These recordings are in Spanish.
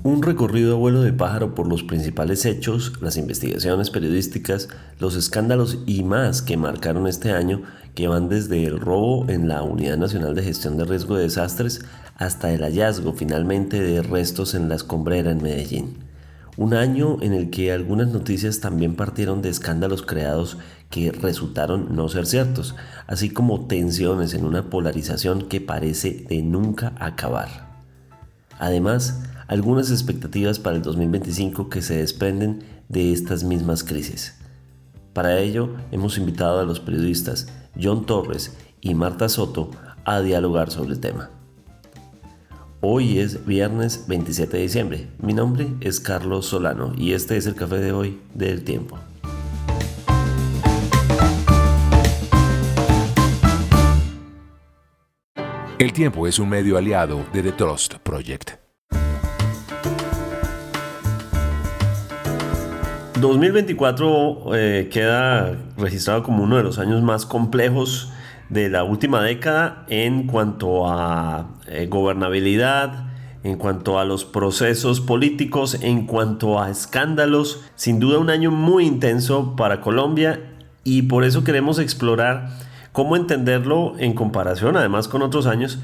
Un recorrido a vuelo de pájaro por los principales hechos, las investigaciones periodísticas, los escándalos y más que marcaron este año, que van desde el robo en la Unidad Nacional de Gestión de Riesgo de Desastres hasta el hallazgo finalmente de restos en la escombrera en Medellín. Un año en el que algunas noticias también partieron de escándalos creados que resultaron no ser ciertos, así como tensiones en una polarización que parece de nunca acabar. Además, algunas expectativas para el 2025 que se desprenden de estas mismas crisis. Para ello, hemos invitado a los periodistas John Torres y Marta Soto a dialogar sobre el tema. Hoy es viernes 27 de diciembre. Mi nombre es Carlos Solano y este es el café de hoy del Tiempo. El Tiempo es un medio aliado de The Trust Project. 2024 queda registrado como uno de los años más complejos de la última década en cuanto a gobernabilidad, en cuanto a los procesos políticos, en cuanto a escándalos. Sin duda un año muy intenso para Colombia y por eso queremos explorar cómo entenderlo en comparación además con otros años.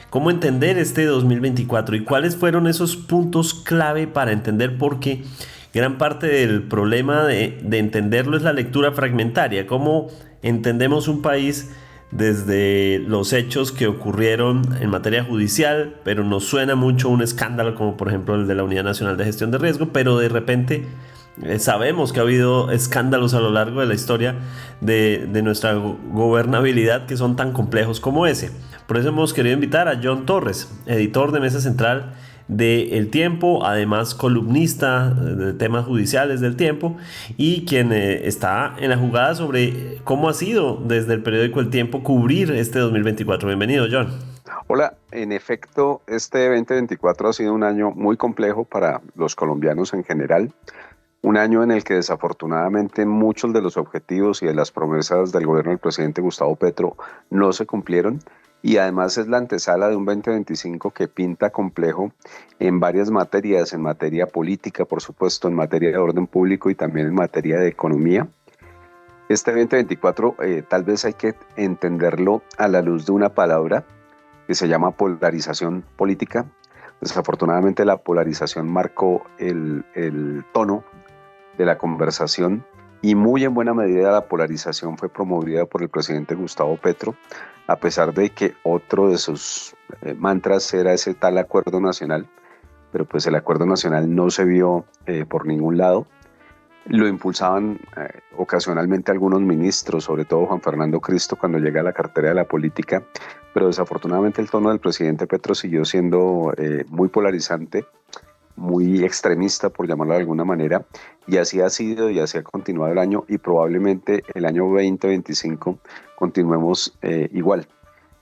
¿Cómo entender este 2024 y cuáles fueron esos puntos clave para entender por qué? Gran parte del problema de entenderlo es la lectura fragmentaria, cómo entendemos un país desde los hechos que ocurrieron en materia judicial, pero nos suena mucho un escándalo como por ejemplo el de la Unidad Nacional de Gestión de Riesgo, pero de repente sabemos que ha habido escándalos a lo largo de la historia de nuestra gobernabilidad que son tan complejos como ese. Por eso hemos querido invitar a John Torres, editor de Mesa Central de El Tiempo, además columnista de temas judiciales del Tiempo y quien está en la jugada sobre cómo ha sido desde el periódico El Tiempo cubrir este 2024. Bienvenido, John. Hola, en efecto, este 2024 ha sido un año muy complejo para los colombianos en general, un año en el que desafortunadamente muchos de los objetivos y de las promesas del gobierno del presidente Gustavo Petro no se cumplieron y además es la antesala de un 2025 que pinta complejo en varias materias, en materia política, por supuesto, en materia de orden público y también en materia de economía. Este 2024 tal vez hay que entenderlo a la luz de una palabra que se llama polarización política. Desafortunadamente la polarización marcó el tono de la conversación y muy en buena medida la polarización fue promovida por el presidente Gustavo Petro, a pesar de que otro de sus mantras era ese tal acuerdo nacional, pero pues el acuerdo nacional no se vio por ningún lado. Lo impulsaban ocasionalmente algunos ministros, sobre todo Juan Fernando Cristo cuando llega a la cartera de la política, pero desafortunadamente el tono del presidente Petro siguió siendo muy polarizante, muy extremista, por llamarlo de alguna manera, y así ha sido y así ha continuado el año y probablemente el año 2025 continuemos igual.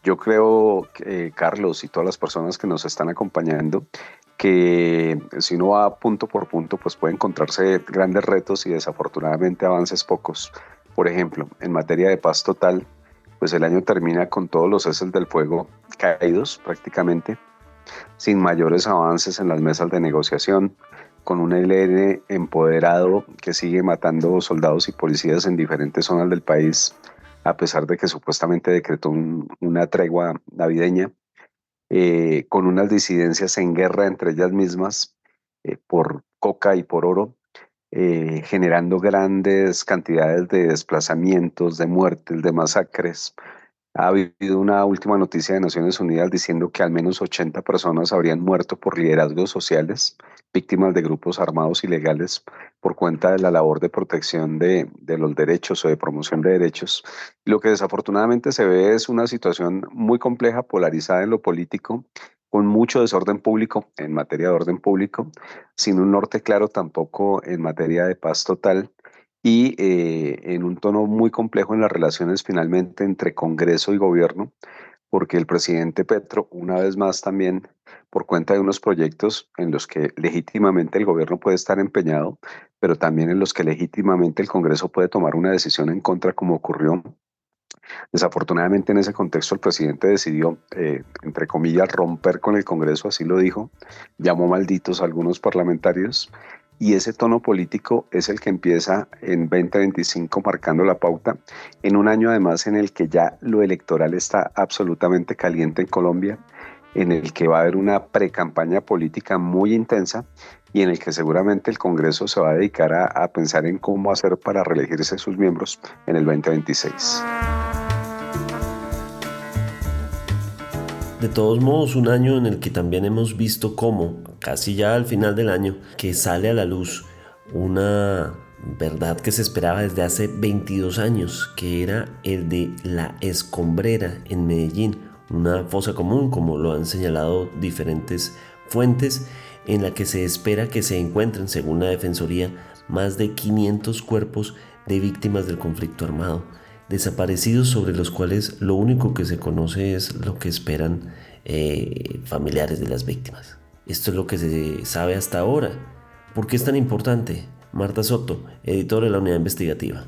Yo creo, Carlos y todas las personas que nos están acompañando, que si uno va punto por punto, pues puede encontrarse grandes retos y desafortunadamente avances pocos. Por ejemplo, en materia de paz total, pues el año termina con todos los ceses del fuego caídos prácticamente, sin mayores avances en las mesas de negociación, con un ELN empoderado que sigue matando soldados y policías en diferentes zonas del país, a pesar de que supuestamente decretó una tregua navideña, con unas disidencias en guerra entre ellas mismas por coca y por oro, generando grandes cantidades de desplazamientos, de muertes, de masacres. Ha habido una última noticia de Naciones Unidas diciendo que al menos 80 personas habrían muerto por liderazgos sociales, víctimas de grupos armados ilegales por cuenta de la labor de protección de los derechos o de promoción de derechos. Lo que desafortunadamente se ve es una situación muy compleja, polarizada en lo político, con mucho desorden público en materia de orden público, sin un norte claro tampoco en materia de paz total y en un tono muy complejo en las relaciones finalmente entre Congreso y Gobierno, porque el presidente Petro, una vez más también por cuenta de unos proyectos en los que legítimamente el gobierno puede estar empeñado, pero también en los que legítimamente el Congreso puede tomar una decisión en contra, como ocurrió Desafortunadamente en ese contexto el presidente decidió, entre comillas, romper con el Congreso, así lo dijo, llamó malditos a algunos parlamentarios y ese tono político es el que empieza en 2025 marcando la pauta, en un año además en el que ya lo electoral está absolutamente caliente en Colombia, en el que va a haber una precampaña política muy intensa y en el que seguramente el Congreso se va a dedicar a pensar en cómo hacer para reelegirse sus miembros en el 2026. De todos modos, un año en el que también hemos visto cómo, casi ya al final del año, que sale a la luz una verdad que se esperaba desde hace 22 años, que era el de la Escombrera en Medellín, una fosa común, como lo han señalado diferentes fuentes, en la que se espera que se encuentren, según la Defensoría, más de 500 cuerpos de víctimas del conflicto armado, desaparecidos sobre los cuales lo único que se conoce es lo que esperan familiares de las víctimas. Esto es lo que se sabe hasta ahora. ¿Por qué es tan importante? Marta Soto, editora de la Unidad Investigativa.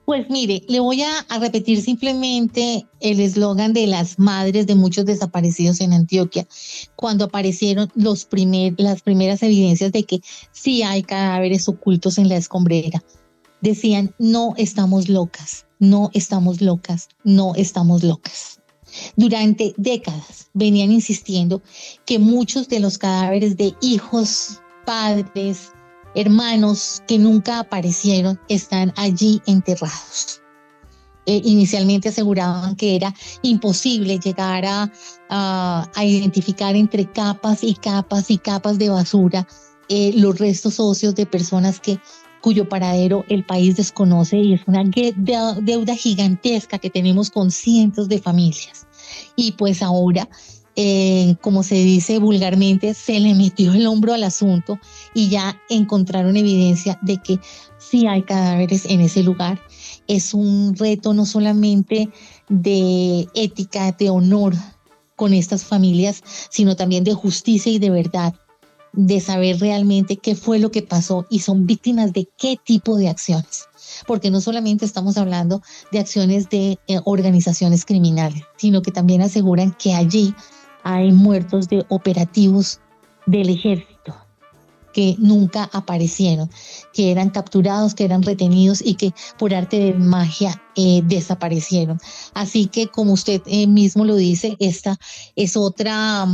Pues mire, le voy a repetir simplemente el eslogan de las madres de muchos desaparecidos en Antioquia, cuando aparecieron las primeras evidencias de que sí hay cadáveres ocultos en la Escombrera. Decían, no estamos locas, no estamos locas, no estamos locas. Durante décadas venían insistiendo que muchos de los cadáveres de hijos, padres, hermanos que nunca aparecieron están allí enterrados. Inicialmente aseguraban que era imposible llegar a identificar entre capas y capas y capas de basura los restos óseos de personas cuyo paradero el país desconoce, y es una deuda gigantesca que tenemos con cientos de familias. Y pues ahora, como se dice vulgarmente, se le metió el hombro al asunto y ya encontraron evidencia de que sí hay cadáveres en ese lugar. Es un reto no solamente de ética, de honor con estas familias, sino también de justicia y de verdad, de saber realmente qué fue lo que pasó y son víctimas de qué tipo de acciones. Porque no solamente estamos hablando de acciones de organizaciones criminales, sino que también aseguran que allí hay muertos de operativos del ejército que nunca aparecieron, que eran capturados, que eran retenidos y que por arte de magia desaparecieron. Así que, como usted mismo lo dice, esta es otra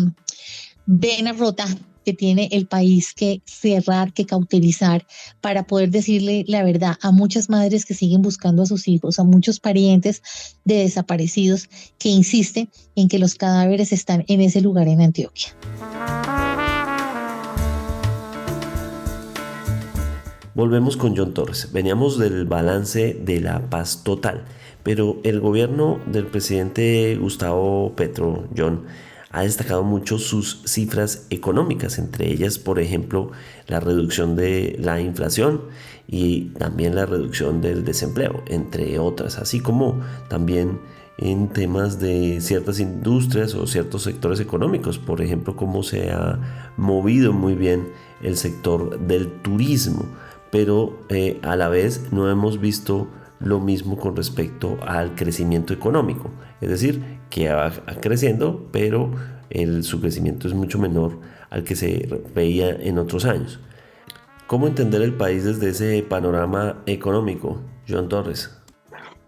vena rota que tiene el país que cerrar, que cauterizar, para poder decirle la verdad a muchas madres que siguen buscando a sus hijos, a muchos parientes de desaparecidos que insisten en que los cadáveres están en ese lugar en Antioquia. Volvemos con John Torres. Veníamos del balance de la paz total, pero el gobierno del presidente Gustavo Petro, John, ha destacado mucho sus cifras económicas, entre ellas, por ejemplo, la reducción de la inflación y también la reducción del desempleo, entre otras, así como también en temas de ciertas industrias o ciertos sectores económicos, por ejemplo, cómo se ha movido muy bien el sector del turismo, pero a la vez no hemos visto lo mismo con respecto al crecimiento económico, es decir, que va creciendo, pero su crecimiento es mucho menor al que se veía en otros años. ¿Cómo entender el país desde ese panorama económico, John Torres?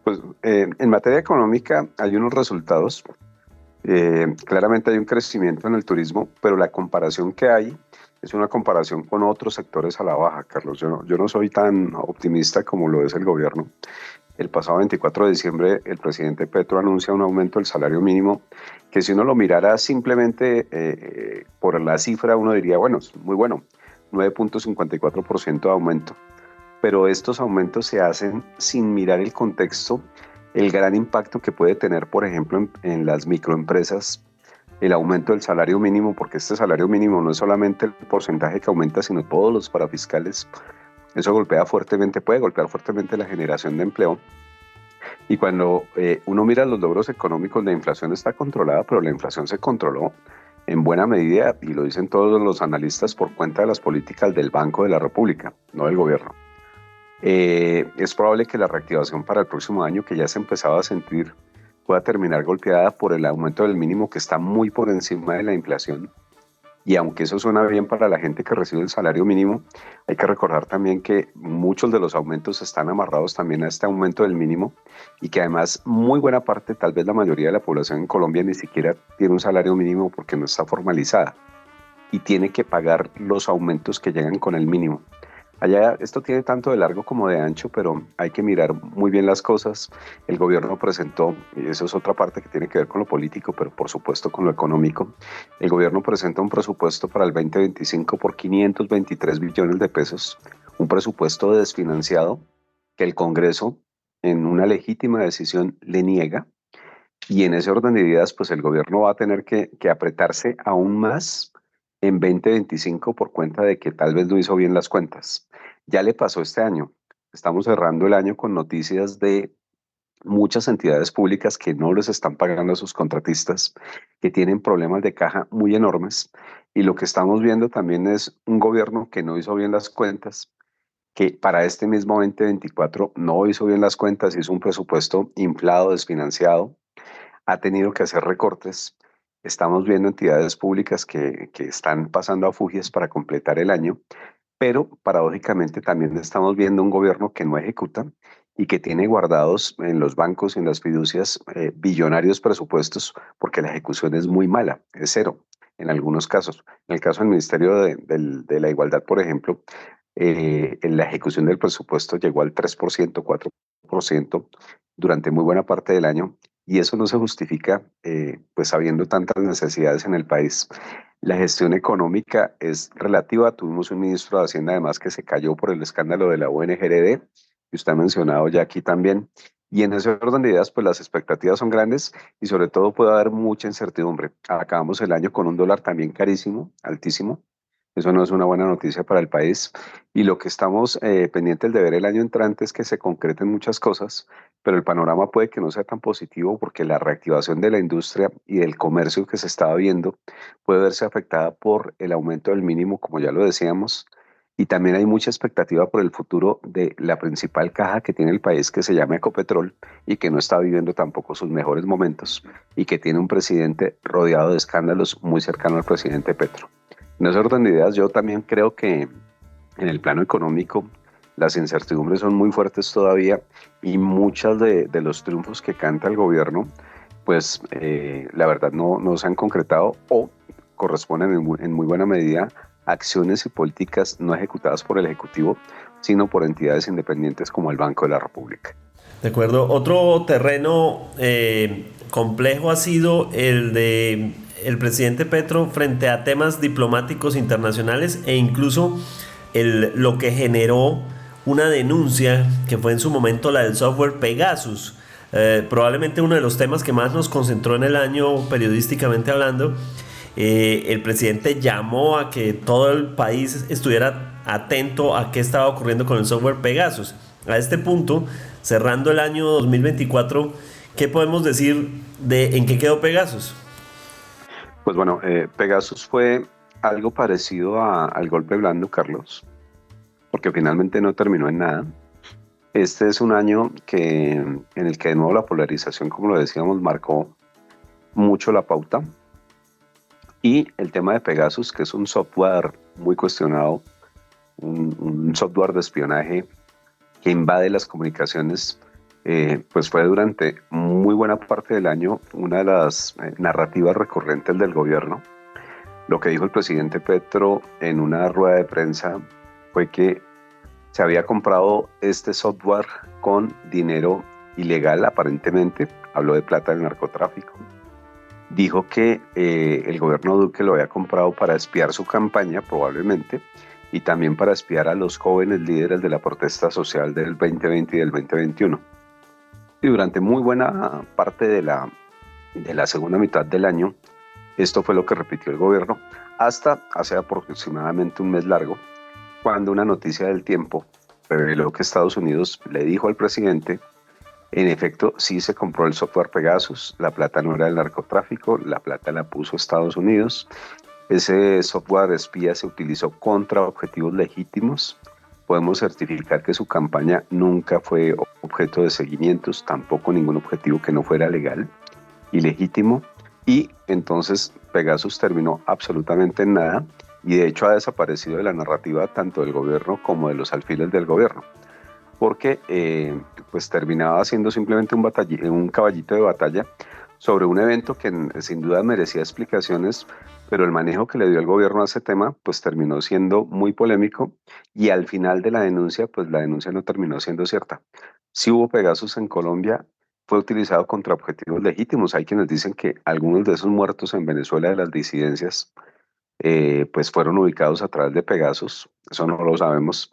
Pues en materia económica hay unos resultados. Claramente hay un crecimiento en el turismo, pero la comparación que hay es una comparación con otros sectores a la baja, Carlos. Yo no soy tan optimista como lo es el gobierno. El pasado 24 de diciembre el presidente Petro anuncia un aumento del salario mínimo que, si uno lo mirara simplemente por la cifra, uno diría, bueno, es muy bueno, 9.54% de aumento. Pero estos aumentos se hacen sin mirar el contexto, el gran impacto que puede tener, por ejemplo, en las microempresas, el aumento del salario mínimo, porque este salario mínimo no es solamente el porcentaje que aumenta, sino todos los parafiscales. Eso puede golpear fuertemente la generación de empleo. Y cuando uno mira los logros económicos, la inflación está controlada, pero la inflación se controló en buena medida, y lo dicen todos los analistas, por cuenta de las políticas del Banco de la República, no del gobierno. Es probable que la reactivación para el próximo año, que ya se empezaba a sentir, pueda terminar golpeada por el aumento del mínimo que está muy por encima de la inflación. Y aunque eso suena bien para la gente que recibe el salario mínimo, hay que recordar también que muchos de los aumentos están amarrados también a este aumento del mínimo y que además muy buena parte, tal vez la mayoría de la población en Colombia ni siquiera tiene un salario mínimo porque no está formalizada y tiene que pagar los aumentos que llegan con el mínimo. Allá esto tiene tanto de largo como de ancho, pero hay que mirar muy bien las cosas. El gobierno presentó, y eso es otra parte que tiene que ver con lo político, pero por supuesto con lo económico, el gobierno presenta un presupuesto para el 2025 por 523 billones de pesos, un presupuesto desfinanciado que el Congreso, en una legítima decisión, le niega. Y en ese orden de ideas, pues el gobierno va a tener que apretarse aún más en 2025 por cuenta de que tal vez no hizo bien las cuentas. Ya le pasó este año. Estamos cerrando el año con noticias de muchas entidades públicas que no les están pagando a sus contratistas, que tienen problemas de caja muy enormes. Y lo que estamos viendo también es un gobierno que no hizo bien las cuentas, que para este mismo 2024 no hizo bien las cuentas, hizo un presupuesto inflado, desfinanciado, ha tenido que hacer recortes. Estamos viendo entidades públicas que están pasando a fugias para completar el año, pero paradójicamente también estamos viendo un gobierno que no ejecuta y que tiene guardados en los bancos y en las fiducias billonarios presupuestos porque la ejecución es muy mala, es cero en algunos casos. En el caso del Ministerio de la Igualdad, por ejemplo, en la ejecución del presupuesto llegó al 3%, 4% durante muy buena parte del año y eso no se justifica pues habiendo tantas necesidades en el país. La gestión económica es relativa. Tuvimos un ministro de Hacienda además que se cayó por el escándalo de la ONGRD, que usted ha mencionado ya aquí también. Y en ese orden de ideas, pues las expectativas son grandes y sobre todo puede haber mucha incertidumbre. Acabamos el año con un dólar también carísimo, altísimo. Eso no es una buena noticia para el país. Y lo que estamos pendientes de ver el año entrante es que se concreten muchas cosas, pero el panorama puede que no sea tan positivo porque la reactivación de la industria y del comercio que se estaba viendo puede verse afectada por el aumento del mínimo, como ya lo decíamos, y también hay mucha expectativa por el futuro de la principal caja que tiene el país, que se llama Ecopetrol, y que no está viviendo tampoco sus mejores momentos, y que tiene un presidente rodeado de escándalos muy cercano al presidente Petro. En ese orden de ideas, yo también creo que en el plano económico las incertidumbres son muy fuertes todavía y muchos de los triunfos que canta el gobierno, pues la verdad no se han concretado o corresponden en muy buena medida a acciones y políticas no ejecutadas por el Ejecutivo, sino por entidades independientes como el Banco de la República. De acuerdo. Otro terreno complejo ha sido el de el presidente Petro frente a temas diplomáticos internacionales e incluso lo que generó una denuncia que fue en su momento la del software Pegasus. Probablemente uno de los temas que más nos concentró en el año periodísticamente hablando. El presidente llamó a que todo el país estuviera atento a qué estaba ocurriendo con el software Pegasus. A este punto, cerrando el año 2024, ¿qué podemos decir de en qué quedó Pegasus? Pues bueno, Pegasus fue algo parecido al golpe blando, Carlos, porque finalmente no terminó en nada. Este es un año en el que de nuevo la polarización, como lo decíamos, marcó mucho la pauta. Y el tema de Pegasus, que es un software muy cuestionado, un software de espionaje que invade las comunicaciones, pues fue durante muy buena parte del año una de las narrativas recurrentes del gobierno. Lo que dijo el presidente Petro en una rueda de prensa fue que se había comprado este software con dinero ilegal, aparentemente. Habló de plata del narcotráfico. Dijo que el gobierno Duque lo había comprado para espiar su campaña, probablemente, y también para espiar a los jóvenes líderes de la protesta social del 2020 y del 2021. Y durante muy buena parte de la segunda mitad del año, esto fue lo que repitió el gobierno, hasta hace aproximadamente un mes largo, cuando una noticia del Tiempo reveló que Estados Unidos le dijo al presidente: en efecto, sí se compró el software Pegasus, la plata no era del narcotráfico, la plata la puso Estados Unidos. Ese software espía se utilizó contra objetivos legítimos podemos certificar que su campaña nunca fue objeto de seguimientos, tampoco ningún objetivo que no fuera legal y legítimo, y entonces Pegasus terminó absolutamente en nada y de hecho ha desaparecido de la narrativa tanto del gobierno como de los alfiles del gobierno, porque pues terminaba siendo simplemente un caballito de batalla sobre un evento que sin duda merecía explicaciones, pero el manejo que le dio el gobierno a ese tema pues terminó siendo muy polémico y al final de la denuncia pues la denuncia no terminó siendo cierta. Si hubo Pegasus en Colombia, fue utilizado contra objetivos legítimos. Hay quienes dicen que algunos de esos muertos en Venezuela de las disidencias pues fueron ubicados a través de Pegasus, eso no lo sabemos,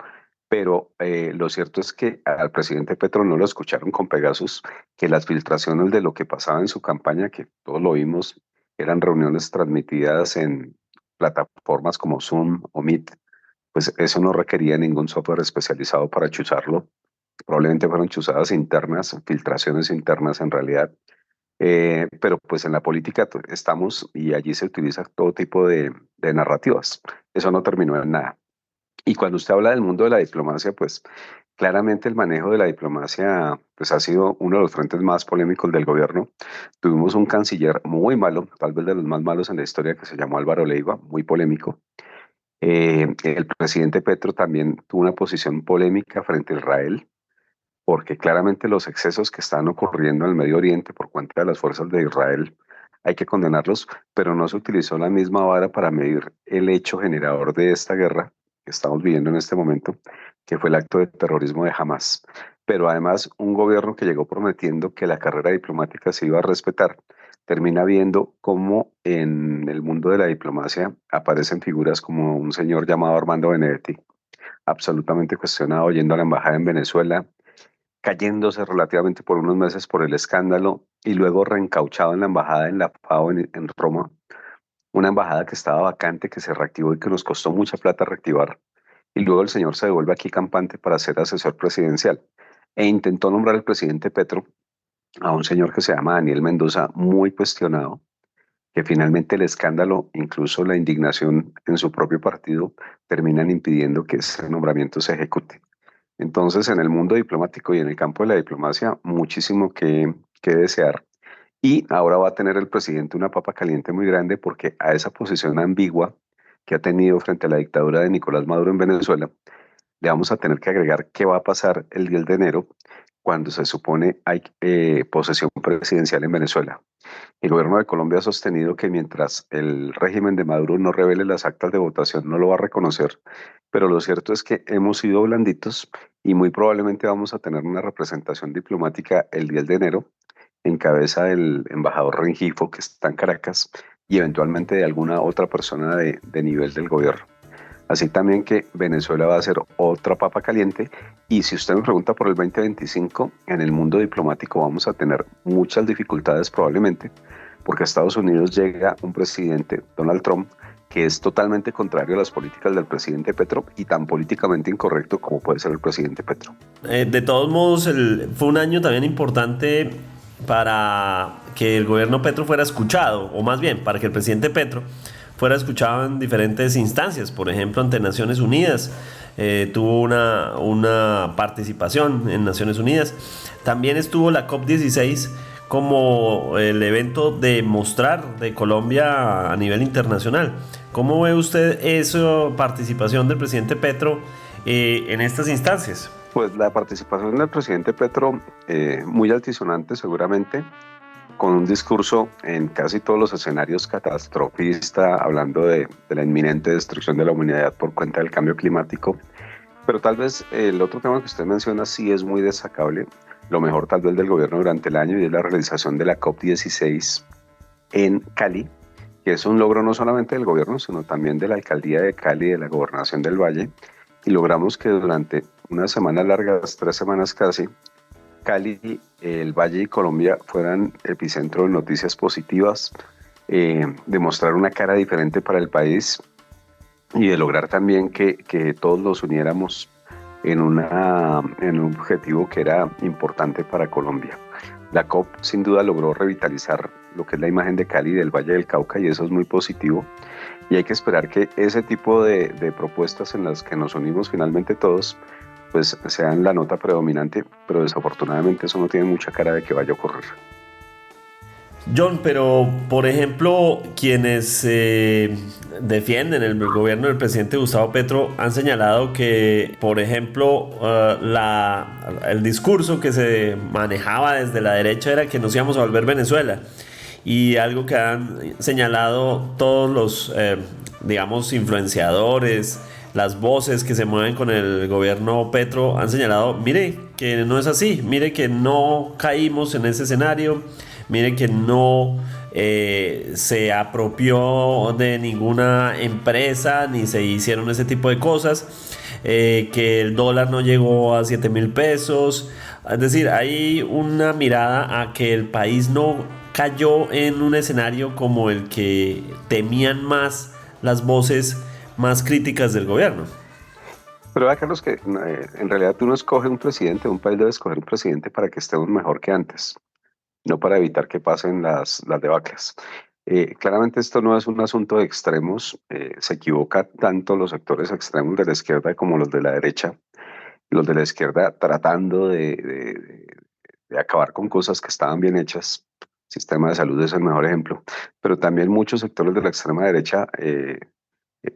pero lo cierto es que al presidente Petro no lo escucharon con Pegasus, que las filtraciones de lo que pasaba en su campaña, que todos lo vimos, eran reuniones transmitidas en plataformas como Zoom o Meet, pues eso no requería ningún software especializado para chuzarlo. Probablemente fueron chuzadas internas, filtraciones internas en realidad. Pero pues en la política estamos y allí se utiliza todo tipo de narrativas. Eso no terminó en nada. Y cuando usted habla del mundo de la diplomacia, pues claramente el manejo de la diplomacia pues ha sido uno de los frentes más polémicos del gobierno. Tuvimos un canciller muy malo, tal vez de los más malos en la historia, que se llamó Álvaro Leiva, muy polémico. El presidente Petro también tuvo una posición polémica frente a Israel, porque claramente los excesos que están ocurriendo en el Medio Oriente por cuenta de las fuerzas de Israel hay que condenarlos, pero no se utilizó la misma vara para medir el hecho generador de esta guerra que estamos viviendo en este momento, que fue el acto de terrorismo de Hamas. Pero además, un gobierno que llegó prometiendo que la carrera diplomática se iba a respetar, termina viendo cómo en el mundo de la diplomacia aparecen figuras como un señor llamado Armando Benedetti, absolutamente cuestionado, yendo a la embajada en Venezuela, cayéndose relativamente por unos meses por el escándalo y luego reencauchado en la embajada en la FAO en Roma, una embajada que estaba vacante, que se reactivó y que nos costó mucha plata reactivar. Y luego el señor se devuelve aquí campante para ser asesor presidencial e intentó nombrar al presidente Petro a un señor que se llama Daniel Mendoza, muy cuestionado, que finalmente el escándalo, incluso la indignación en su propio partido, terminan impidiendo que ese nombramiento se ejecute. Entonces, en el mundo diplomático y en el campo de la diplomacia, muchísimo que desear. Y ahora va a tener el presidente una papa caliente muy grande porque a esa posición ambigua que ha tenido frente a la dictadura de Nicolás Maduro en Venezuela, le vamos a tener que agregar qué va a pasar el 10 de enero cuando se supone hay posesión presidencial en Venezuela. El gobierno de Colombia ha sostenido que mientras el régimen de Maduro no revele las actas de votación, no lo va a reconocer, pero lo cierto es que hemos sido blanditos y muy probablemente vamos a tener una representación diplomática el 10 de enero en cabeza del embajador Rengifo, que está en Caracas, y eventualmente de alguna otra persona de nivel del gobierno. Así también que Venezuela va a ser otra papa caliente y si usted me pregunta por el 2025, en el mundo diplomático vamos a tener muchas dificultades probablemente porque a Estados Unidos llega un presidente, Donald Trump, que es totalmente contrario a las políticas del presidente Petro y tan políticamente incorrecto como puede ser el presidente Petro. De todos modos, fue un año también importante para que el gobierno Petro fuera escuchado, o más bien, para que el presidente Petro fuera escuchado en diferentes instancias, por ejemplo ante Naciones Unidas, tuvo una participación en Naciones Unidas. También estuvo la COP16 como el evento de mostrar de Colombia a nivel internacional. ¿Cómo ve usted esa participación del presidente Petro en estas instancias? Pues la participación del presidente Petro, muy altisonante seguramente, con un discurso en casi todos los escenarios catastrofista, hablando de la inminente destrucción de la humanidad por cuenta del cambio climático. Pero tal vez el otro tema que usted menciona sí es muy destacable, lo mejor tal vez del gobierno durante el año, y es la realización de la COP16 en Cali, que es un logro no solamente del gobierno, sino también de la alcaldía de Cali y de la gobernación del Valle, y logramos que durante unas semanas largas, 3 semanas casi, Cali, el Valle y Colombia fueran epicentro de noticias positivas, de mostrar una cara diferente para el país y de lograr también que todos los uniéramos en un objetivo que era importante para Colombia. La COP sin duda logró revitalizar lo que es la imagen de Cali y del Valle del Cauca y eso es muy positivo. y hay que esperar que ese tipo de propuestas en las que nos unimos finalmente todos, pues sean la nota predominante, pero desafortunadamente eso no tiene mucha cara de que vaya a ocurrir. John, pero por ejemplo, quienes defienden el gobierno del presidente Gustavo Petro han señalado que, por ejemplo, el discurso que se manejaba desde la derecha era que nos íbamos a volver Venezuela. Y algo que han señalado todos los, digamos, influenciadores, las voces que se mueven con el gobierno Petro, han señalado, mire que no es así, mire que no caímos en ese escenario, mire que no se apropió de ninguna empresa, ni se hicieron ese tipo de cosas, que el dólar no llegó a 7,000 pesos. Es decir, hay una mirada a que el país no cayó en un escenario como el que temían más las voces más críticas del gobierno. Pero vea, Carlos, que en realidad tú no escoges un presidente, un país debe escoger un presidente para que estemos mejor que antes, no para evitar que pasen las debacles. Claramente esto no es un asunto de extremos, se equivoca tanto los sectores extremos de la izquierda como los de la derecha, los de la izquierda tratando de acabar con cosas que estaban bien hechas. El sistema de salud es el mejor ejemplo, pero también muchos sectores de la extrema derecha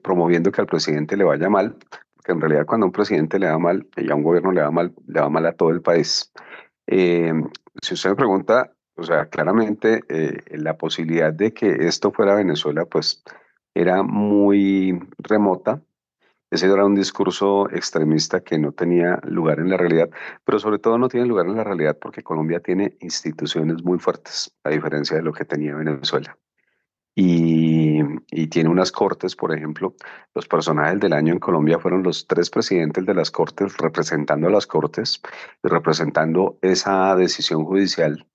promoviendo que al presidente le vaya mal, porque en realidad cuando a un presidente le va mal y a un gobierno le va mal a todo el país. Eh, si usted me pregunta, o sea, claramente la posibilidad de que esto fuera Venezuela, pues era muy remota. Ese era un discurso extremista que no tenía lugar en la realidad, pero sobre todo no tiene lugar en la realidad porque Colombia tiene instituciones muy fuertes, a diferencia de lo que tenía Venezuela. Y tiene unas cortes, por ejemplo, los personajes del año en Colombia fueron los tres presidentes de las cortes representando a las cortes y representando esa decisión judicial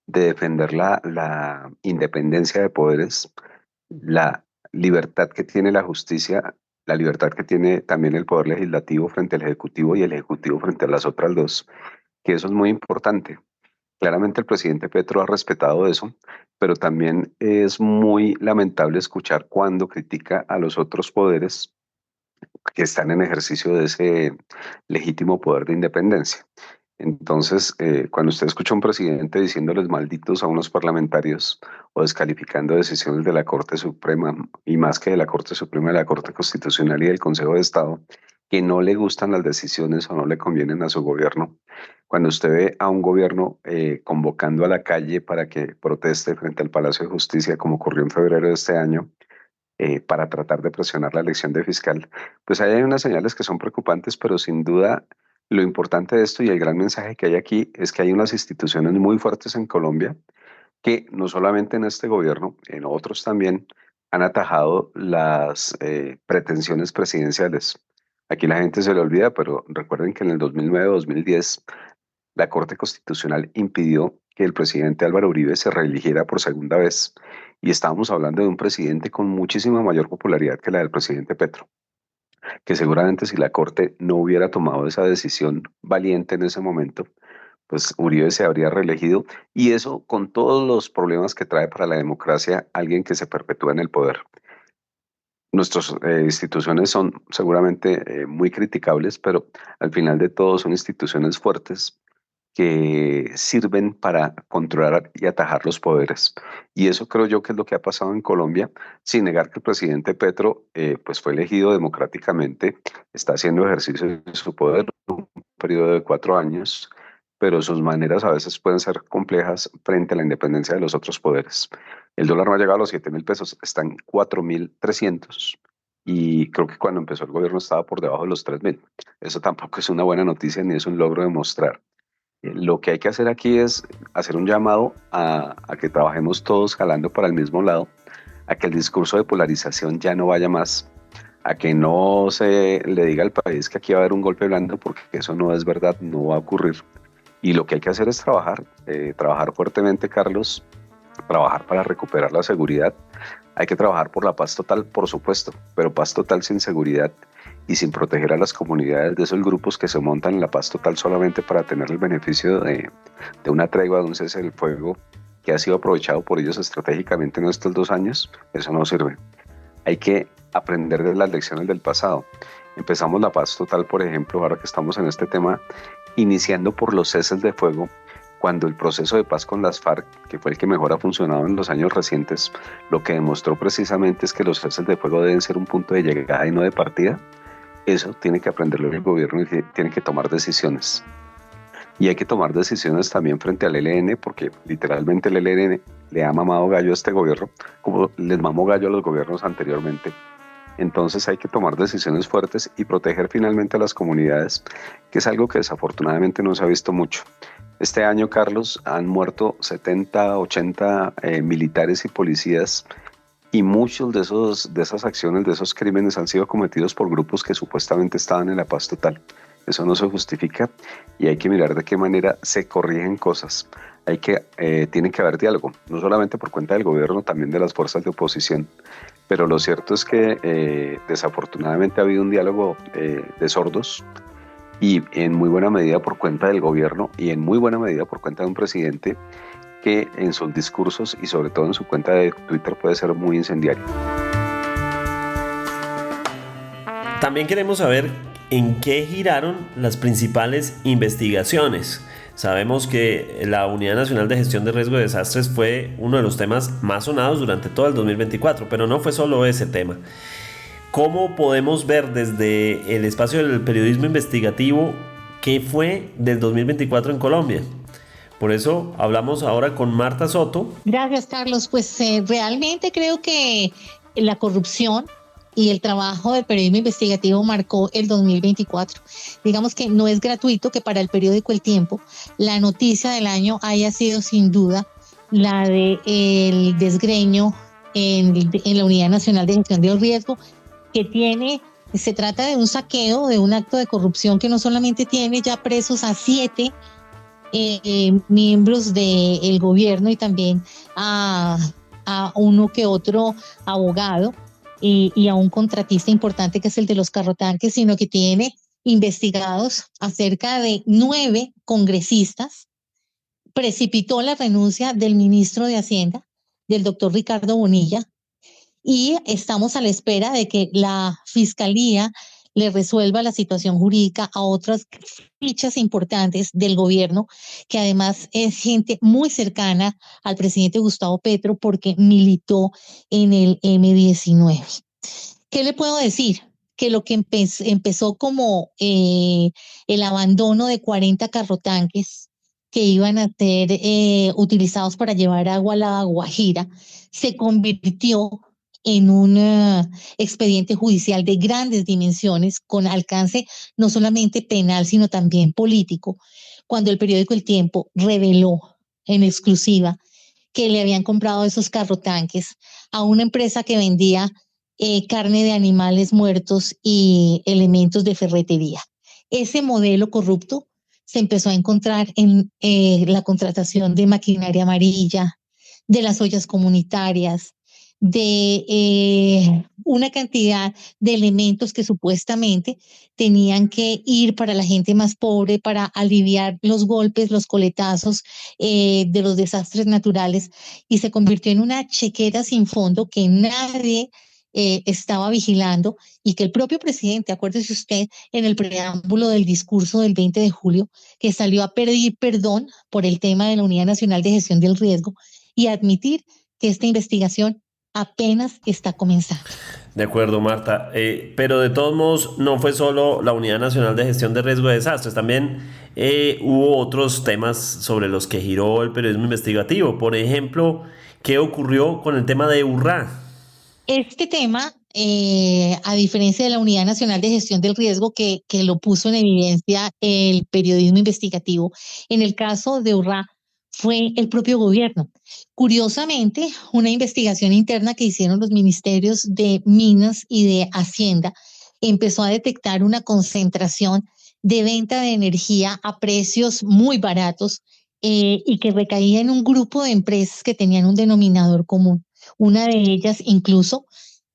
de defender la independencia de poderes, la libertad que tiene la justicia, la libertad que tiene también el poder legislativo frente al ejecutivo y el ejecutivo frente a las otras dos, que eso es muy importante. Claramente el presidente Petro ha respetado eso, pero también es muy lamentable escuchar cuando critica a los otros poderes que están en ejercicio de ese legítimo poder de independencia. Entonces, cuando usted escucha a un presidente diciéndoles malditos a unos parlamentarios o descalificando decisiones de la Corte Suprema, y más que de la Corte Suprema, de la Corte Constitucional y del Consejo de Estado, que no le gustan las decisiones o no le convienen a su gobierno, cuando usted ve a un gobierno convocando a la calle para que proteste frente al Palacio de Justicia, como ocurrió en febrero de este año, para tratar de presionar la elección de fiscal, pues ahí hay unas señales que son preocupantes, pero sin duda lo importante de esto y el gran mensaje que hay aquí es que hay unas instituciones muy fuertes en Colombia que no solamente en este gobierno, en otros también han atajado las pretensiones presidenciales. Aquí la gente se le olvida, pero recuerden que en el 2009-2010 la Corte Constitucional impidió que el presidente Álvaro Uribe se reeligiera por segunda vez. Y estábamos hablando de un presidente con muchísima mayor popularidad que la del presidente Petro, que seguramente si la Corte no hubiera tomado esa decisión valiente en ese momento, pues Uribe se habría reelegido y eso con todos los problemas que trae para la democracia alguien que se perpetúa en el poder. Nuestras instituciones son seguramente muy criticables, pero al final de todo son instituciones fuertes que sirven para controlar y atajar los poderes. Y eso creo yo que es lo que ha pasado en Colombia, sin negar que el presidente Petro pues fue elegido democráticamente, está haciendo ejercicio de su poder un periodo de 4 años, pero sus maneras a veces pueden ser complejas frente a la independencia de los otros poderes. El dólar no ha llegado a los 7,000 pesos, está en 4,300. Y creo que cuando empezó el gobierno estaba por debajo de los 3,000. Eso tampoco es una buena noticia ni es un logro de mostrar. Lo que hay que hacer aquí es hacer un llamado a que trabajemos todos jalando para el mismo lado, a que el discurso de polarización ya no vaya más, a que no se le diga al país que aquí va a haber un golpe blando, porque eso no es verdad, no va a ocurrir. Y lo que hay que hacer es trabajar fuertemente, Carlos, trabajar para recuperar la seguridad. Hay que trabajar por la paz total, por supuesto, pero paz total sin seguridad y sin proteger a las comunidades de esos grupos que se montan en la paz total solamente para tener el beneficio de una tregua, de un cese del fuego que ha sido aprovechado por ellos estratégicamente en estos 2 años, eso no sirve. Hay que aprender de las lecciones del pasado. Empezamos la paz total, por ejemplo, ahora que estamos en este tema, iniciando por los ceses de fuego, cuando el proceso de paz con las FARC, que fue el que mejor ha funcionado en los años recientes, lo que demostró precisamente es que los ceses de fuego deben ser un punto de llegada y no de partida. Eso tiene que aprenderlo el gobierno y tiene que tomar decisiones. Y hay que tomar decisiones también frente al ELN, porque literalmente el ELN le ha mamado gallo a este gobierno, como les mamó gallo a los gobiernos anteriormente. Entonces hay que tomar decisiones fuertes y proteger finalmente a las comunidades, que es algo que desafortunadamente no se ha visto mucho. Este año, Carlos, han muerto 70, 80 militares y policías, y muchos de esas acciones, de esos crímenes han sido cometidos por grupos que supuestamente estaban en la paz total. Eso no se justifica y hay que mirar de qué manera se corrigen cosas. Tiene que haber diálogo, no solamente por cuenta del gobierno, también de las fuerzas de oposición. Pero lo cierto es que desafortunadamente ha habido un diálogo de sordos, y en muy buena medida por cuenta del gobierno y en muy buena medida por cuenta de un presidente que en sus discursos y sobre todo en su cuenta de Twitter puede ser muy incendiario. También queremos saber en qué giraron las principales investigaciones. Sabemos que la Unidad Nacional de Gestión de Riesgo de Desastres fue uno de los temas más sonados durante todo el 2024, pero no fue solo ese tema. ¿Cómo podemos ver desde el espacio del periodismo investigativo qué fue del 2024 en Colombia? Por eso hablamos ahora con Marta Soto. Gracias, Carlos. Pues realmente creo que la corrupción y el trabajo del periodismo investigativo marcó el 2024. Digamos que no es gratuito que para el periódico El Tiempo la noticia del año haya sido sin duda la del desgreño en la Unidad Nacional de Gestión del Riesgo, que se trata de un saqueo, de un acto de corrupción que no solamente tiene ya presos a 7 miembros del gobierno y también a uno que otro abogado y a un contratista importante que es el de los carrotanques, sino que tiene investigados a cerca de 9 congresistas. Precipitó la renuncia del ministro de Hacienda, del doctor Ricardo Bonilla, y estamos a la espera de que la Fiscalía le resuelva la situación jurídica a otras fichas importantes del gobierno, que además es gente muy cercana al presidente Gustavo Petro porque militó en el M19. ¿Qué le puedo decir? Que lo que empezó como el abandono de 40 carrotanques que iban a ser utilizados para llevar agua a la Guajira, se convirtió en un expediente judicial de grandes dimensiones, con alcance no solamente penal, sino también político, cuando el periódico El Tiempo reveló en exclusiva que le habían comprado esos carrotanques a una empresa que vendía carne de animales muertos y elementos de ferretería. Ese modelo corrupto se empezó a encontrar en la contratación de maquinaria amarilla, de las ollas comunitarias, de una cantidad de elementos que supuestamente tenían que ir para la gente más pobre, para aliviar los golpes, los coletazos de los desastres naturales, y se convirtió en una chequera sin fondo que nadie estaba vigilando, y que el propio presidente, acuérdese usted, en el preámbulo del discurso del 20 de julio, que salió a pedir perdón por el tema de la Unidad Nacional de Gestión del Riesgo y admitir que esta investigación apenas está comenzando. De acuerdo, Marta. Pero de todos modos, no fue solo la Unidad Nacional de Gestión de Riesgo de Desastres. También hubo otros temas sobre los que giró el periodismo investigativo. Por ejemplo, ¿qué ocurrió con el tema de Urrá? Este tema, a diferencia de la Unidad Nacional de Gestión del Riesgo, que lo puso en evidencia el periodismo investigativo, en el caso de Urrá fue el propio gobierno. Curiosamente, una investigación interna que hicieron los ministerios de Minas y de Hacienda empezó a detectar una concentración de venta de energía a precios muy baratos y que recaía en un grupo de empresas que tenían un denominador común. Una de ellas, incluso,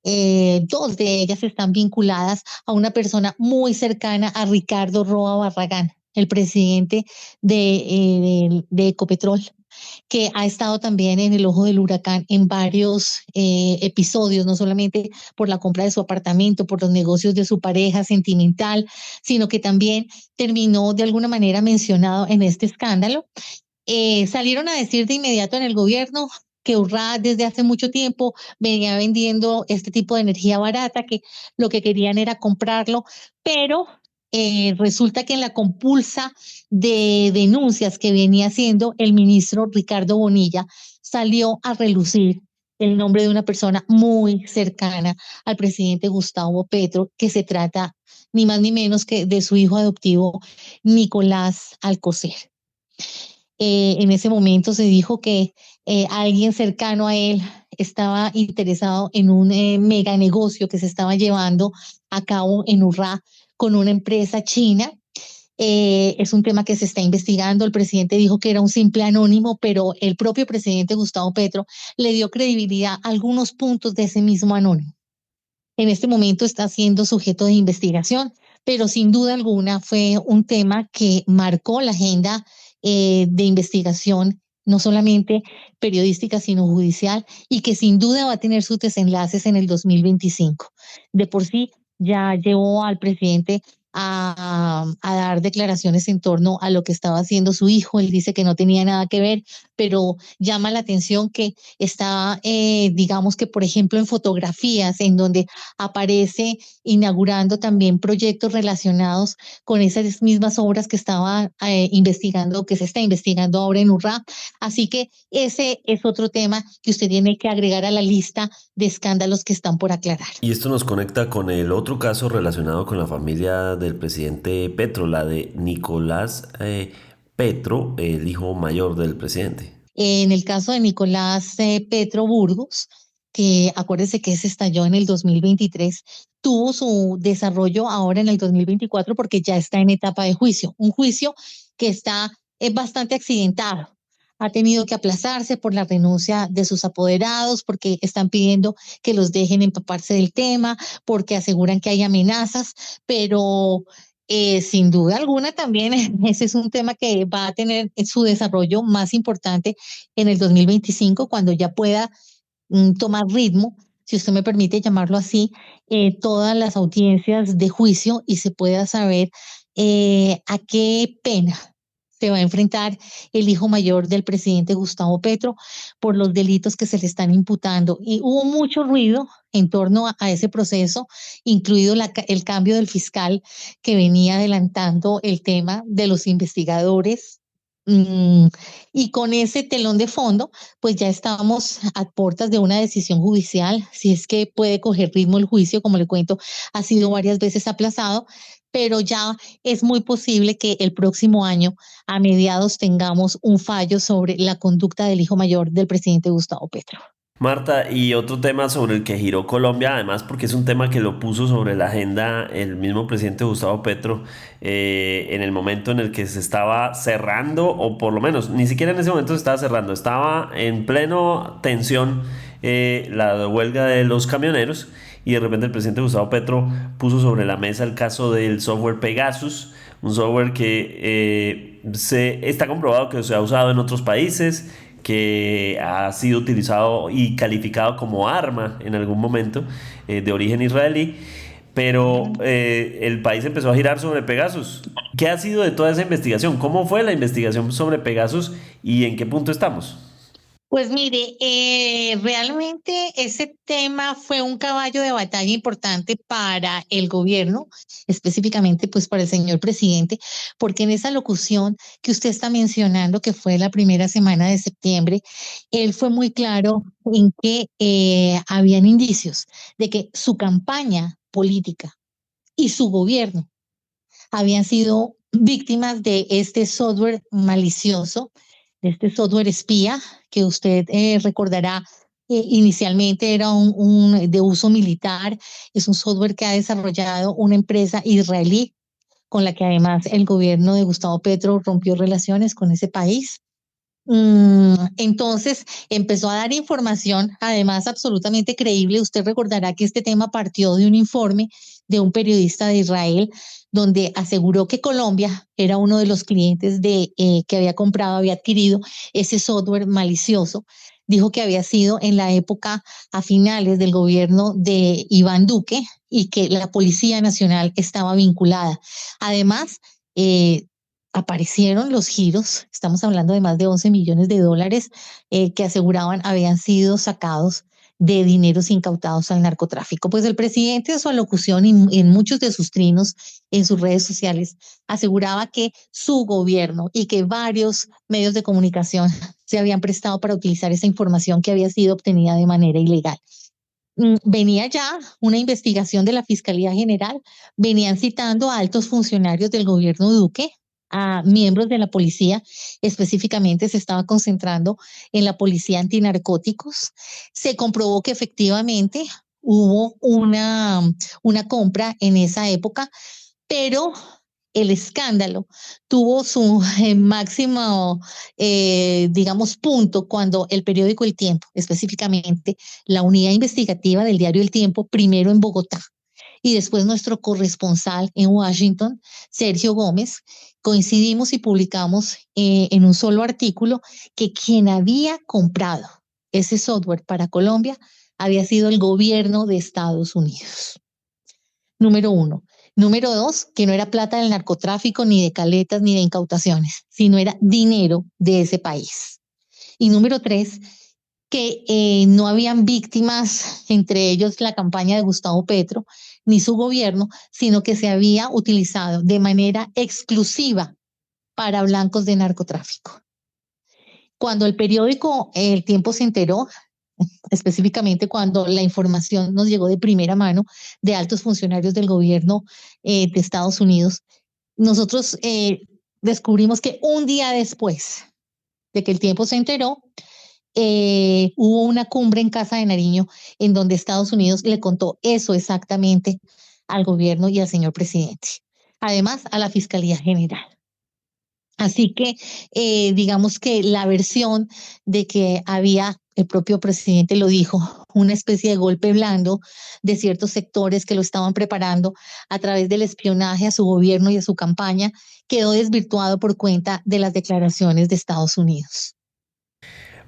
2 de ellas están vinculadas a una persona muy cercana a Ricardo Roa Barragán, el presidente de Ecopetrol. que ha estado también en el ojo del huracán en varios episodios, no solamente por la compra de su apartamento, por los negocios de su pareja sentimental, sino que también terminó de alguna manera mencionado en este escándalo. Salieron a decir de inmediato en el gobierno que Urra desde hace mucho tiempo venía vendiendo este tipo de energía barata, que lo que querían era comprarlo, pero resulta que en la compulsa de denuncias que venía haciendo el ministro Ricardo Bonilla, salió a relucir el nombre de una persona muy cercana al presidente Gustavo Petro, que se trata ni más ni menos que de su hijo adoptivo, Nicolás Alcocer. En ese momento se dijo que alguien cercano a él estaba interesado en un mega negocio que se estaba llevando a cabo en Urrá con una empresa china. Es un tema que se está investigando. El presidente dijo que era un simple anónimo, pero el propio presidente Gustavo Petro le dio credibilidad a algunos puntos de ese mismo anónimo. En este momento está siendo sujeto de investigación, pero sin duda alguna fue un tema que marcó la agenda de investigación, no solamente periodística, sino judicial, y que sin duda va a tener sus desenlaces en el 2025. De por sí, ya llevó al presidente a dar declaraciones en torno a lo que estaba haciendo su hijo. Él dice que no tenía nada que ver, pero llama la atención que está, digamos que, por ejemplo, en fotografías en donde aparece inaugurando también proyectos relacionados con esas mismas obras que estaba investigando, que se está investigando ahora en Urrá. Así que ese es otro tema que usted tiene que agregar a la lista de escándalos que están por aclarar. Y esto nos conecta con el otro caso relacionado con la familia del presidente Petro, la de Nicolás Petro, el hijo mayor del presidente. En el caso de Nicolás Petro Burgos, que acuérdese que se estalló en el 2023, tuvo su desarrollo ahora en el 2024 porque ya está en etapa de juicio, un juicio que está bastante accidentado. Ha tenido que aplazarse por la renuncia de sus apoderados, porque están pidiendo que los dejen empaparse del tema, porque aseguran que hay amenazas, pero sin duda alguna también ese es un tema que va a tener su desarrollo más importante en el 2025, cuando ya pueda tomar ritmo, si usted me permite llamarlo así, todas las audiencias de juicio y se pueda saber a qué pena se va a enfrentar el hijo mayor del presidente Gustavo Petro por los delitos que se le están imputando. Y hubo mucho ruido en torno a ese proceso, incluido el cambio del fiscal que venía adelantando el tema de los investigadores. Y con ese telón de fondo, pues ya estamos a puertas de una decisión judicial, si es que puede coger ritmo el juicio, como le cuento, ha sido varias veces aplazado, pero ya es muy posible que el próximo año, a mediados, tengamos un fallo sobre la conducta del hijo mayor del presidente Gustavo Petro. Marta, y otro tema sobre el que giró Colombia, además porque es un tema que lo puso sobre la agenda el mismo presidente Gustavo Petro en el momento en el que se estaba cerrando, o por lo menos ni siquiera en ese momento se estaba cerrando, estaba en pleno tensión la huelga de los camioneros, y de repente el presidente Gustavo Petro puso sobre la mesa el caso del software Pegasus, un software que está comprobado que se ha usado en otros países, que ha sido utilizado y calificado como arma en algún momento, de origen israelí, pero el país empezó a girar sobre Pegasus. ¿Qué ha sido de toda esa investigación? ¿Cómo fue la investigación sobre Pegasus y en qué punto estamos? Pues mire, realmente ese tema fue un caballo de batalla importante para el gobierno, específicamente pues para el señor presidente, porque en esa locución que usted está mencionando, que fue la primera semana de septiembre, él fue muy claro en que habían indicios de que su campaña política y su gobierno habían sido víctimas de este software malicioso, de este software espía, que usted recordará, inicialmente era de uso militar. Es un software que ha desarrollado una empresa israelí, con la que además el gobierno de Gustavo Petro rompió relaciones con ese país. Entonces empezó a dar información, además absolutamente creíble. Usted recordará que este tema partió de un informe de un periodista de Israel, donde aseguró que Colombia era uno de los clientes que había comprado, había adquirido ese software malicioso. Dijo que había sido en la época a finales del gobierno de Iván Duque y que la Policía Nacional estaba vinculada. Además, eh, aparecieron los giros, estamos hablando de más de 11 millones de dólares que aseguraban habían sido sacados de dineros incautados al narcotráfico. Pues el presidente en su alocución y en muchos de sus trinos en sus redes sociales aseguraba que su gobierno y que varios medios de comunicación se habían prestado para utilizar esa información que había sido obtenida de manera ilegal. Venía ya una investigación de la Fiscalía General, venían citando a altos funcionarios del gobierno Duque, a miembros de la policía, específicamente se estaba concentrando en la policía antinarcóticos. Se comprobó que efectivamente hubo una compra en esa época, pero el escándalo tuvo su máximo, digamos, punto cuando el periódico El Tiempo, específicamente la unidad investigativa del diario El Tiempo, primero en Bogotá y después nuestro corresponsal en Washington, Sergio Gómez, coincidimos y publicamos en un solo artículo que quien había comprado ese software para Colombia había sido el gobierno de Estados Unidos. Número uno. Número dos, que no era plata del narcotráfico, ni de caletas, ni de incautaciones, sino era dinero de ese país. Y número tres, que no habían víctimas, entre ellos la campaña de Gustavo Petro, ni su gobierno, sino que se había utilizado de manera exclusiva para blancos de narcotráfico. Cuando el periódico El Tiempo se enteró, específicamente cuando la información nos llegó de primera mano de altos funcionarios del gobierno de Estados Unidos, nosotros descubrimos que un día después de que El Tiempo se enteró, hubo una cumbre en Casa de Nariño en donde Estados Unidos le contó eso exactamente al gobierno y al señor presidente, además a la Fiscalía General. Así que digamos que la versión de que había, el propio presidente lo dijo, una especie de golpe blando de ciertos sectores que lo estaban preparando a través del espionaje a su gobierno y a su campaña, quedó desvirtuado por cuenta de las declaraciones de Estados Unidos.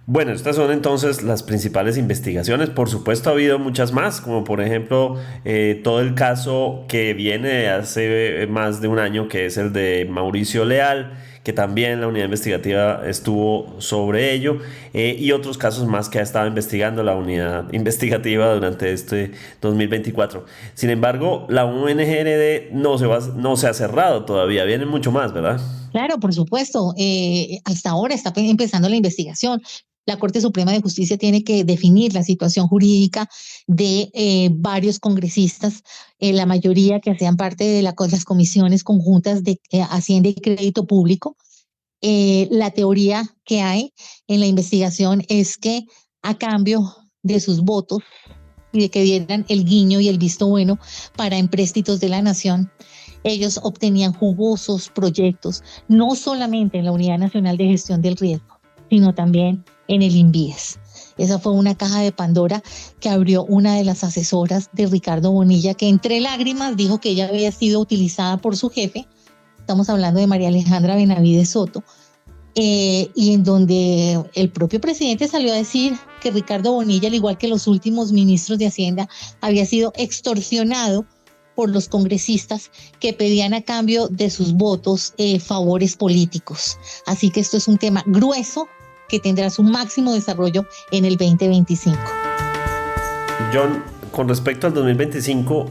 Bueno, estas son entonces las principales investigaciones. Por supuesto, ha habido muchas más, como por ejemplo todo el caso que viene de hace más de un año, que es el de Mauricio Leal, que también la unidad investigativa estuvo sobre ello, y otros casos más que ha estado investigando la unidad investigativa durante este 2024. Sin embargo, la UNGRD no se ha cerrado todavía, viene mucho más, ¿verdad? Claro, por supuesto. Hasta ahora está empezando la investigación. La Corte Suprema de Justicia tiene que definir la situación jurídica de varios congresistas, la mayoría que hacían parte de las comisiones conjuntas de Hacienda y Crédito Público. La teoría que hay en la investigación es que a cambio de sus votos y de que dieran el guiño y el visto bueno para empréstitos de la nación, ellos obtenían jugosos proyectos, no solamente en la Unidad Nacional de Gestión del Riesgo, sino también en el INVIES. Esa fue una caja de Pandora que abrió una de las asesoras de Ricardo Bonilla, que entre lágrimas dijo que ella había sido utilizada por su jefe. Estamos hablando de María Alejandra Benavides Soto, y en donde el propio presidente salió a decir que Ricardo Bonilla, al igual que los últimos ministros de Hacienda, había sido extorsionado por los congresistas que pedían a cambio de sus votos favores políticos. Así que esto es un tema grueso que tendrá su máximo desarrollo en el 2025. John, con respecto al 2025,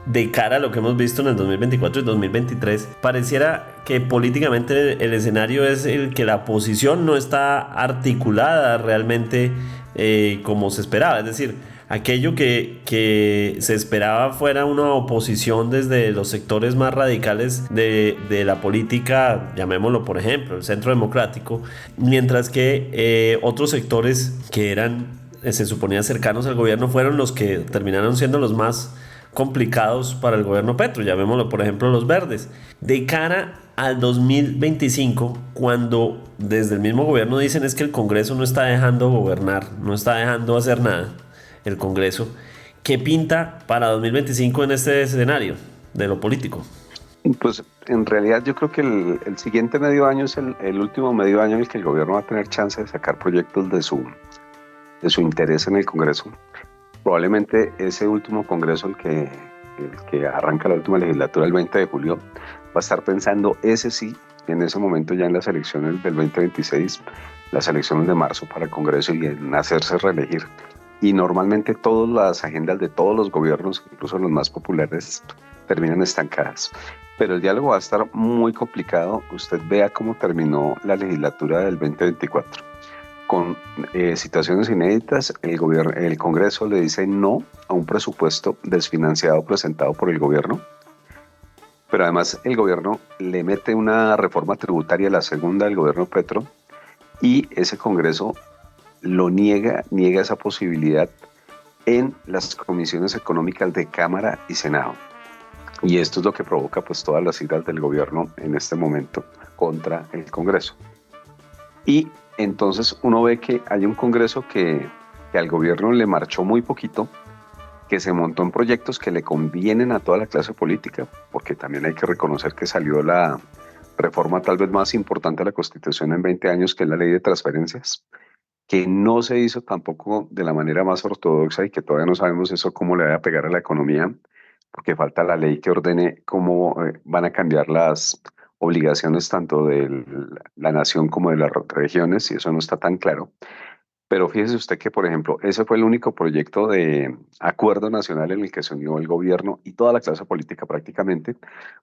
de cara a lo que hemos visto en el 2024 y 2023, pareciera que políticamente el escenario es el que la oposición no está articulada realmente como se esperaba. Es decir, aquello que se esperaba fuera una oposición desde los sectores más radicales de la política, llamémoslo por ejemplo, el Centro Democrático, mientras que otros sectores que eran, se suponía cercanos al gobierno, fueron los que terminaron siendo los más complicados para el gobierno Petro, llamémoslo por ejemplo los verdes. De cara al 2025, cuando desde el mismo gobierno dicen es que el Congreso no está dejando gobernar, no está dejando hacer nada, el Congreso, ¿qué pinta para 2025 en este escenario de lo político? Pues en realidad yo creo que el siguiente medio año es el último medio año en el que el gobierno va a tener chance de sacar proyectos de su interés en el Congreso. Probablemente ese último Congreso, el que arranca la última legislatura el 20 de julio, va a estar pensando ese sí, en ese momento ya en las elecciones del 2026, las elecciones de marzo para el Congreso y en hacerse reelegir. Y normalmente todas las agendas de todos los gobiernos, incluso los más populares, terminan estancadas. Pero el diálogo va a estar muy complicado. Usted vea cómo terminó la legislatura del 2024. Con situaciones inéditas, el Congreso le dice no a un presupuesto desfinanciado presentado por el gobierno. Pero además el gobierno le mete una reforma tributaria, la segunda del gobierno Petro, y ese Congreso lo niega esa posibilidad en las comisiones económicas de Cámara y Senado. Y esto es lo que provoca pues todas las iras del gobierno en este momento contra el Congreso. Y entonces uno ve que hay un Congreso que al gobierno le marchó muy poquito, que se montó en proyectos que le convienen a toda la clase política, porque también hay que reconocer que salió la reforma tal vez más importante de la Constitución en 20 años, que es la Ley de Transferencias, que no se hizo tampoco de la manera más ortodoxa y que todavía no sabemos eso cómo le va a pegar a la economía, porque falta la ley que ordene cómo van a cambiar las obligaciones tanto de la nación como de las regiones, y eso no está tan claro. Pero fíjese usted que, por ejemplo, ese fue el único proyecto de acuerdo nacional en el que se unió el gobierno y toda la clase política prácticamente,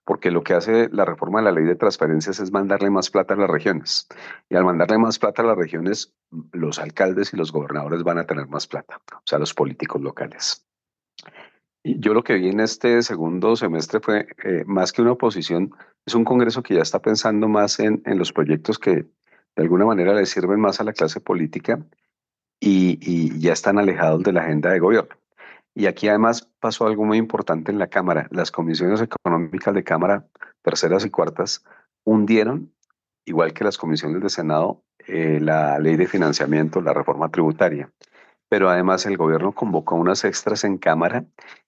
porque lo que hace la reforma de la ley de transferencias es mandarle más plata a las regiones. Y al mandarle más plata a las regiones, los alcaldes y los gobernadores van a tener más plata, o sea, los políticos locales. Y yo lo que vi en este segundo semestre fue, más que una oposición, es un Congreso que ya está pensando más en los proyectos que de alguna manera le sirven más a la clase política y ya están alejados de la agenda de gobierno. Y aquí además pasó algo muy importante en la Cámara. Las comisiones económicas de Cámara, terceras y cuartas, hundieron, igual que las comisiones de Senado, la ley de financiamiento, la reforma tributaria. Pero además el gobierno convocó unas extras en Cámara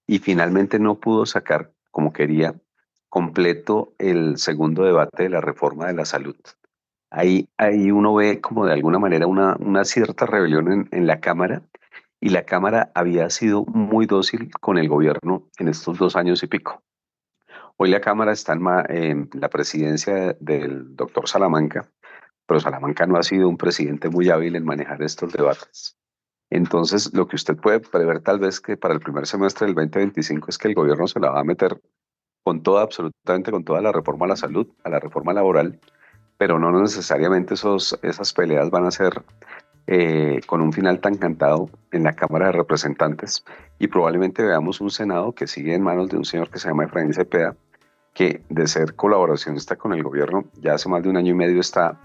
y finalmente no pudo sacar, como quería, completo el segundo debate de la reforma de la salud. Ahí uno ve como de alguna manera una cierta rebelión en la Cámara, y la Cámara había sido muy dócil con el gobierno en estos 2 años y pico. Hoy la Cámara está en la presidencia del doctor Salamanca, pero Salamanca no ha sido un presidente muy hábil en manejar estos debates. Entonces, lo que usted puede prever tal vez que para el primer semestre del 2025 es que el gobierno se la va a meter con toda, absolutamente con toda la reforma a la salud, a la reforma laboral, pero no necesariamente esas peleas van a ser con un final tan cantado en la Cámara de Representantes, y probablemente veamos un Senado que sigue en manos de un señor que se llama Efraín Cepeda, que de ser colaboracionista con el gobierno ya hace más de 1 año y medio está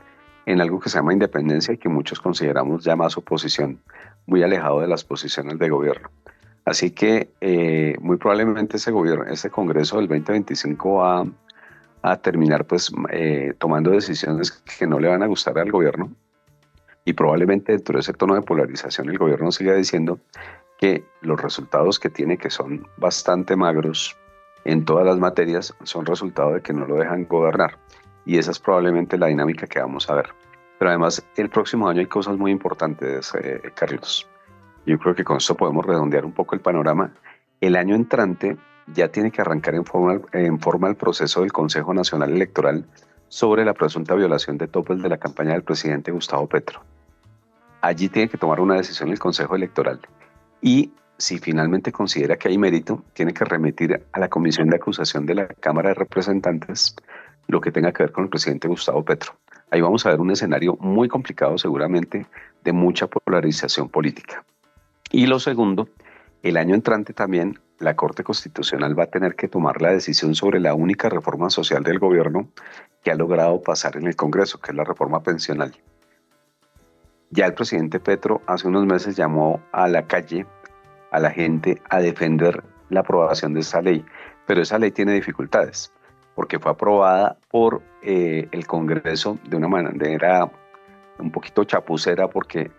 en algo que se llama independencia y que muchos consideramos ya más oposición, muy alejado de las posiciones de gobierno. Así que muy probablemente ese Congreso del 2025 va a terminar pues tomando decisiones que no le van a gustar al gobierno, y probablemente dentro de ese tono de polarización el gobierno siga diciendo que los resultados que tiene, que son bastante magros en todas las materias, son resultado de que no lo dejan gobernar, y esa es probablemente la dinámica que vamos a ver. Pero además el próximo año hay cosas muy importantes, Carlos. Yo creo que con esto podemos redondear un poco el panorama. El año entrante ya tiene que arrancar en forma el proceso del Consejo Nacional Electoral sobre la presunta violación de topes de la campaña del presidente Gustavo Petro. Allí tiene que tomar una decisión el Consejo Electoral, y si finalmente considera que hay mérito, tiene que remitir a la Comisión de Acusación de la Cámara de Representantes lo que tenga que ver con el presidente Gustavo Petro. Ahí vamos a ver un escenario muy complicado, seguramente de mucha polarización política. Y lo segundo, el año entrante también la Corte Constitucional va a tener que tomar la decisión sobre la única reforma social del gobierno que ha logrado pasar en el Congreso, que es la reforma pensional. Ya el presidente Petro hace unos meses llamó a la calle, a la gente, a defender la aprobación de esa ley, pero esa ley tiene dificultades. porque fue aprobada por el Congreso de una manera un poquito chapucera, porque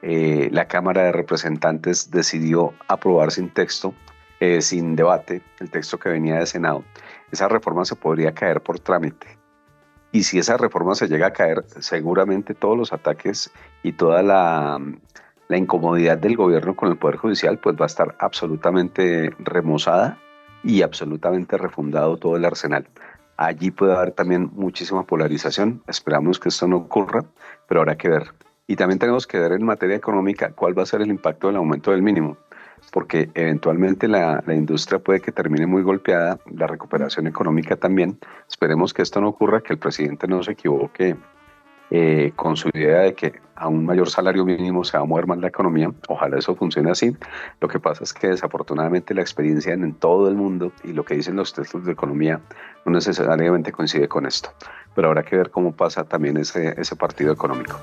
la Cámara de Representantes decidió aprobar sin texto, sin debate, el texto que venía de Senado. Esa reforma se podría caer por trámite. Y si esa reforma se llega a caer, seguramente todos los ataques y toda la incomodidad del gobierno con el Poder Judicial pues va a estar absolutamente remozada y absolutamente refundado todo el arsenal. Allí puede haber también muchísima polarización. Esperamos que esto no ocurra, pero habrá que ver. Y también tenemos que ver en materia económica cuál va a ser el impacto del aumento del mínimo, porque eventualmente la industria puede que termine muy golpeada, la recuperación económica también. Esperemos que esto no ocurra, que el presidente no se equivoque con su idea de que a un mayor salario mínimo se va a mover más la economía. Ojalá eso funcione así. Lo que pasa es que desafortunadamente la experiencia en todo el mundo y lo que dicen los textos de economía no necesariamente coincide con esto. Pero habrá que ver cómo pasa también ese partido económico.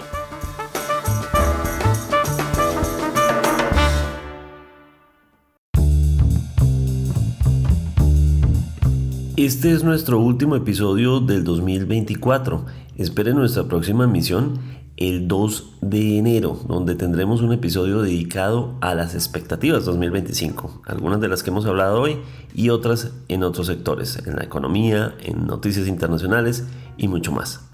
Este es nuestro último episodio del 2024. Esperen nuestra próxima emisión el 2 de enero, donde tendremos un episodio dedicado a las expectativas 2025, algunas de las que hemos hablado hoy y otras en otros sectores, en la economía, en noticias internacionales y mucho más.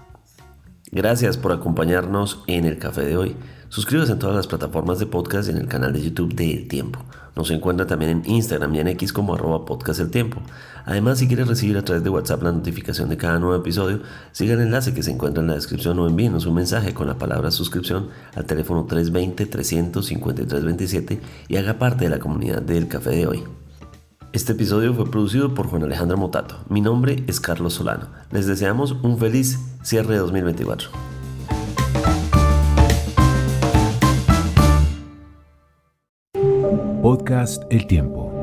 Gracias por acompañarnos en el café de hoy. Suscríbase en todas las plataformas de podcast y en el canal de YouTube de El Tiempo. Nos encuentra también en Instagram y en X como @podcasteltiempo. Además, si quiere recibir a través de WhatsApp la notificación de cada nuevo episodio, siga el enlace que se encuentra en la descripción o envíenos un mensaje con la palabra suscripción al teléfono 320-300-5327 y haga parte de la comunidad del café de hoy. Este episodio fue producido por Juan Alejandro Motato. Mi nombre es Carlos Solano. Les deseamos un feliz cierre de 2024. Podcast El Tiempo.